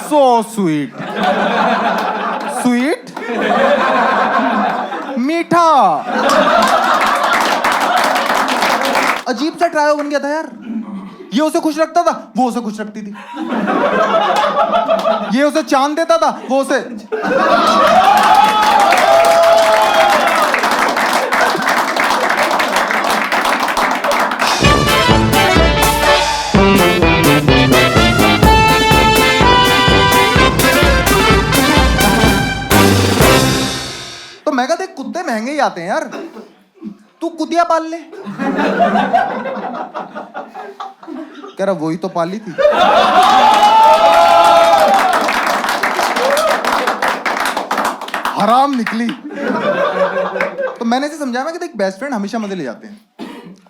So sweet. Sweet, मीठा। अजीब सा ट्रायो बन गया था यार। ये उसे खुश रखता था, वो उसे खुश रखती थी। ये उसे चांद देता था, वो उसे। तो मैं कहता कुत्ते महंगे ही आते हैं यार, तू कुतिया पाल ले। कह रहा वही तो पाली थी। हराम निकली। तो मैंने इसे समझाया कि देख बेस्ट फ्रेंड हमेशा मजे ले जाते हैं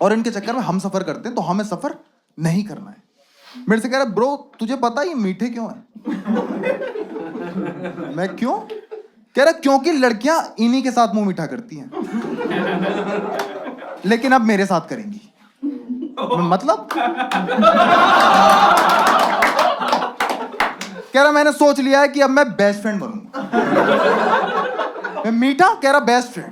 और इनके चक्कर में हम सफर करते हैं, तो हमें सफर नहीं करना है। मेरे से कह रहा ब्रो तुझे पता है ये मीठे क्यों है? मैं क्यों? कह रहा क्योंकि लड़कियां इन्हीं के साथ मुंह मीठा करती हैं, लेकिन अब मेरे साथ करेंगी। मतलब कह रहा मैंने सोच लिया है कि अब मैं बेस्ट फ्रेंड बनूंगा। मैं मीठा, कह रहा बेस्ट फ्रेंड।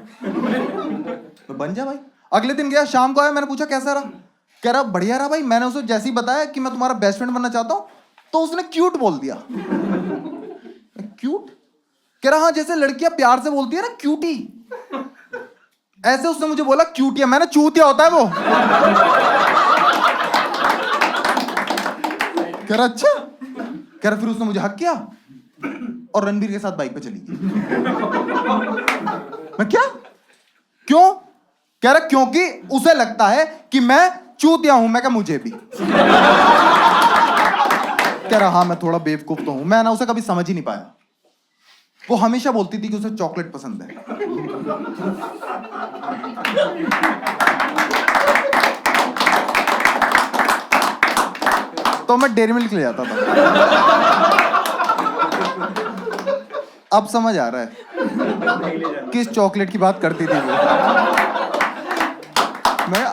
तो बन जा भाई। अगले दिन गया, शाम को आया, मैंने पूछा कैसा रहा? कह रहा बढ़िया रहा भाई। मैंने उसे जैसे ही बताया कि मैं तुम्हारा बेस्ट फ्रेंड बनना चाहता हूं, तो उसने क्यूट बोल दिया। क्यूट? कह रहा हाँ जैसे लड़कियां प्यार से बोलती है ना क्यूटी, ऐसे उसने मुझे बोला क्यूटिया। मैंने चूतिया होता है वो। कह रहा अच्छा। कह रहा फिर उसने मुझे हक किया और रणबीर के साथ बाइक पे चली गई। मैं क्या? क्यों? कह रहा क्योंकि उसे लगता है कि मैं चूतिया हूं। मैं क्या मुझे भी। कह रहा हाँ मैं थोड़ा बेवकूफ तो हूं। मैं ना उसे कभी समझ ही नहीं पाया। वो हमेशा बोलती थी कि उसे चॉकलेट पसंद है। तो मैं डेयरी मिल्क ले जाता था। अब समझ आ रहा है किस चॉकलेट की बात करती थी वो। मैं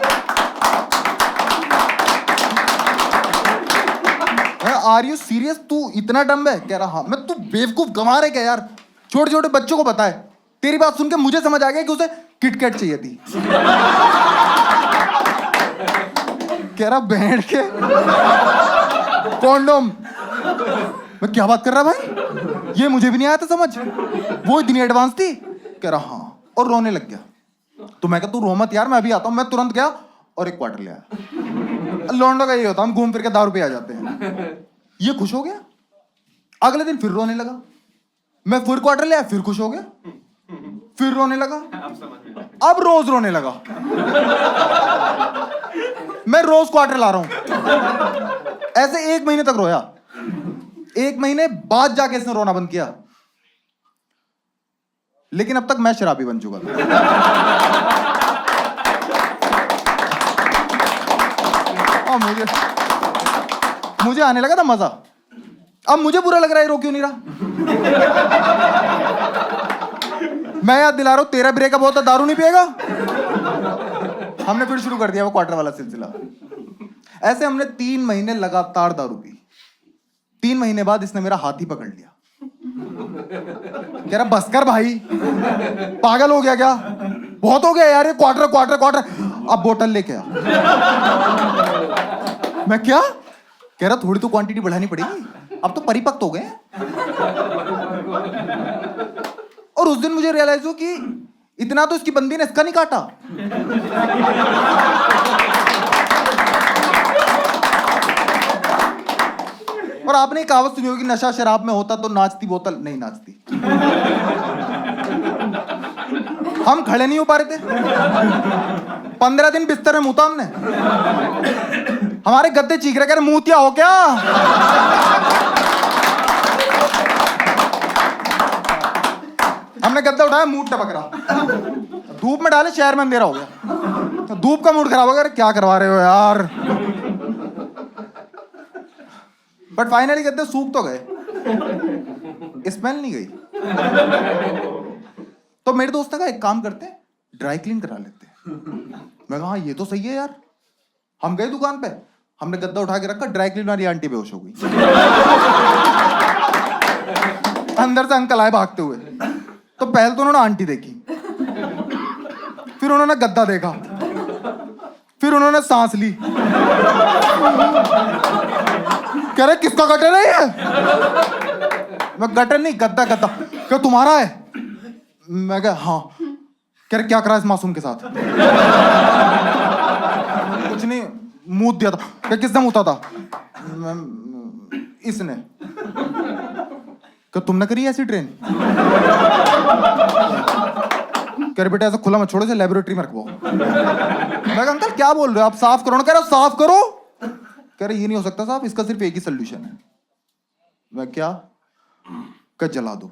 आर यू सीरियस? तू इतना डम है? कह रहा हाँ। मैं तू बेवकूफ गंवा रहे क्या यार? छोटे छोटे बच्चों को बताए। तेरी बात सुन के मुझे समझ आ गया कि उसे किटकैट चाहिए थी। कह रहा बैंड के कॉन्डोम। मैं क्या बात कर रहा भाई? ये मुझे भी नहीं आया था समझ। वो इतनी एडवांस थी? कह रहा हाँ, और रोने लग गया। तो मैं कहा तू रो मत यार, मैं अभी आता हूं। मैं तुरंत गया और एक क्वार्टर ले आया। लौंडा का ये होता, हम घूम फिर के दारू पे आ जाते हैं। ये खुश हो गया। अगले दिन फिर रोने लगा। मैं फिर क्वार्टर ले आया, फिर खुश हो गया, फिर रोने लगा। अब रोज रोने लगा। मैं रोज क्वार्टर ला रहा हूं। ऐसे 1 महीने तक रोया। 1 महीने बाद जाके इसने रोना बंद किया। लेकिन अब तक मैं शराबी बन चुका था। और मुझे आने लगा था मजा। अब मुझे बुरा लग रहा है रो क्यों नहीं रहा। मैं याद दिला रहा हूं तेरा ब्रेकअप होता दारू नहीं पिएगा। हमने फिर शुरू कर दिया वो क्वार्टर वाला सिलसिला। ऐसे हमने 3 महीने लगातार दारू पी। 3 महीने बाद इसने मेरा हाथ ही पकड़ लिया। कह रहा बस कर भाई, पागल हो गया क्या? बहुत हो गया यार ये क्वार्टर क्वार्टर क्वार्टर। अब बोतल लेके आ। मैं क्या? कह रहा थोड़ी तो क्वांटिटी बढ़ानी पड़ेगी, अब तो परिपक्व हो गए। और उस दिन मुझे रियलाइज हो कि इतना तो इसकी बंदी ने इसका नहीं काटा। और आपने एक कहावत सुनी होगी, नशा शराब में होता तो नाचती बोतल नहीं नाचती। हम खड़े नहीं हो पा रहे थे। 15 दिन बिस्तर में मुता हमने। हमारे गद्दे चीख रहे, कह रहे मूतिया हो क्या? हमने गद्दा उठाया, मूड टपक रहा। धूप में डाले, शहर में अंधेरा हो गया। तो धूप का मूड खराब हो गया। क्या करवा रहे हो यार? बट फाइनली गद्दे सूख तो गए, स्मेल नहीं गई। तो मेरे दोस्त ने कहा एक काम करते हैं, ड्राई क्लीन करा लेते हैं। मैं कहा हाँ ये तो सही है यार। हम गए दुकान पे, हमने गद्दा उठा के रखा, ड्राई क्लीन वाली आंटी बेहोश हो गई। अंदर से अंकल आए भागते हुए। तो पहले तो उन्होंने आंटी देखी, फिर उन्होंने गद्दा देखा, फिर उन्होंने सांस ली। कह रहे किसका गटर है ये? मैं गटर नहीं, गद्दा गद्दा। क्या तुम्हारा है? मैं कहा हाँ। कह रहे क्या करा इस मासूम के साथ? कुछ नहीं, मूत दिया था। क्या किसने मूता था? इसने। क्या तुमने करी ऐसी ट्रेन? कह रहे बेटा ऐसा खुला मत छोड़ो, इसे लेबोरेटरी में रखवाओ। मैं कहा अंकल क्या बोल रहे हो आप, साफ करो ना। कह रहे साफ करो। कह रहे ये नहीं हो सकता साहब, इसका सिर्फ एक ही सोल्यूशन है। मैं क्या? कह जला दो।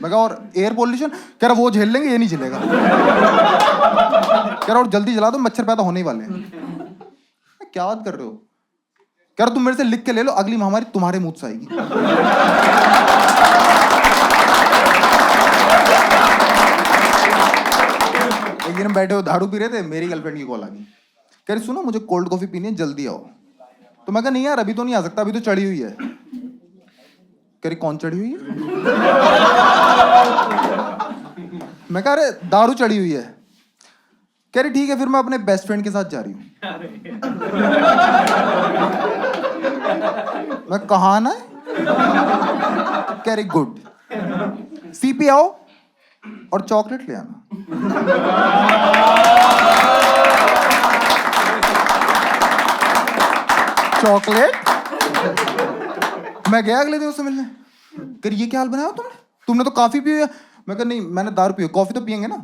मैं कहा और एयर पोल्यूशन? कह रहा वो झेल लेंगे, ये नहीं झेलेगा। कह रहा और जल्दी जला दो, मच्छर पैदा होने ही वाले हैं। क्या बात कर रहे हो? कह रहा तुम मेरे से लिख के ले लो, अगली महामारी तुम्हारे मुंह से आएगी। एक दिन हम बैठे हो दारू पी रहे थे, मेरी गर्लफ्रेंड की कॉल आ गई। कह रही सुनो मुझे कोल्ड कॉफी पीनी है, जल्दी आओ। तो मैं कहा नहीं यार अभी तो नहीं आ सकता, अभी तो चढ़ी हुई है। कह रही कौन चढ़ी हुई है? मैं कह रहे दारू चढ़ी हुई है। कह रही ठीक है फिर मैं अपने बेस्ट फ्रेंड के साथ जा रही हूँ। मैं कहा ना? कह रही गुड, सीपी आओ और चॉकलेट ले आना। चॉकलेट? मैं गया अगले दिन उससे मिलने। कर ये क्या हाल बनाया तुमने? तुमने तो काफी पी है। मैं कहा नहीं मैंने दारू पी, कॉफी तो पियेंगे ना।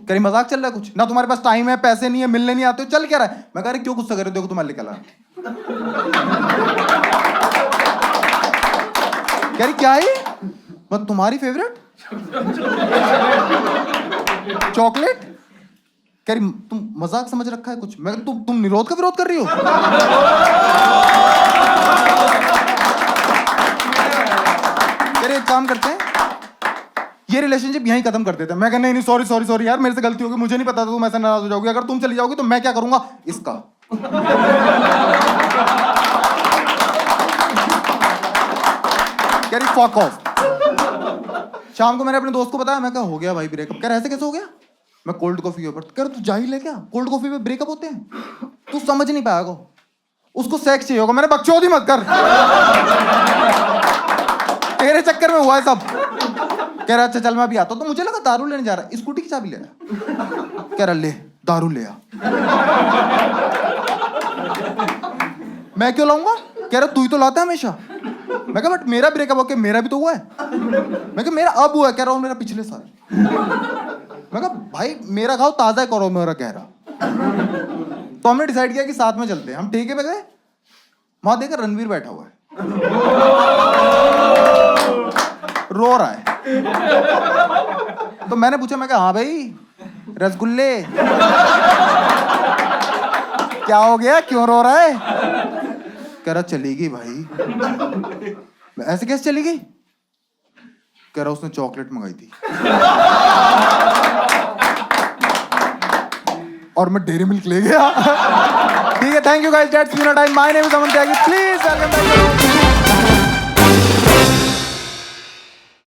करी मजाक चल रहा है कुछ ना, तुम्हारे पास टाइम है, पैसे नहीं है, मिलने नहीं आते हो, चल क्या रहा है? मैं कह रही क्यों गुस्सा कर रहे हो, देखो तुम्हारे लिए क्या ला। कह रही क्या है? मैं तुम्हारी फेवरेट चॉकलेट? कह रही तुम मजाक समझ रखा है कुछ। मैं तुम निरोध का विरोध कर रही हो? कह रही एक काम करते हैं, ये रिलेशनशिप यहीं खत्म कर देते हैं। मैं कहा नहीं सॉरी सॉरी सॉरी यार, मेरे से गलती होगी, मुझे नहीं पता था तुम ऐसा नाराज हो जाओगी। अगर तुम चली जाओगी तो मैं क्या करूंगा इसका। कह रही फक ऑफ। शाम को मैंने अपने दोस्त को बताया, मैं कहा हो गया भाई ब्रेकअप। कह रहा ऐसे कैसे हो गया? मैं कोल्ड कॉफी के ऊपर। कह रहा तू जा ही ले क्या, कोल्ड कॉफी पे ब्रेकअप होते हैं? तू समझ नहीं पाएगा, उसको सेक्स चाहिए होगा। मैंने बकचोदी मत कर, तेरे चक्कर में हुआ है सब। कह रहा अच्छा चल मैं अभी आता हूं। तो मुझे लगा दारू लेने जा रहा है, स्कूटी की चाबी ले रहा। कह रहा ले दारू ले आ। मैं क्यों लाऊंगा? कह रहा तू ही तो लाता है हमेशा। मैं कहा बट मेरा ब्रेकअप होके मेरा भी तो हुआ है। मैं कहा मेरा अब हुआ है। कह रहा हूं मेरा पिछले साल। मैं कहा भाई मेरा खाओ ताजा है, करो मेरा कह रहा। तो हमने डिसाइड किया कि साथ में चलते हैं। हम ठेके पे गए, वहां देखा रणवीर बैठा हुआ है, रो रहा है। तो मैंने पूछा, मैं कहा हाँ भाई रसगुल्ले क्या हो गया, क्यों रो रहा है? कह रहा चली गई भाई। ऐसे कैसे चली गई? कह रहा उसने चॉकलेट मंगाई थी और मैं डेयरी मिल्क ले गया। ठीक है, thank you guys, that's been a time. My name is Aman Tyagi, please welcome back.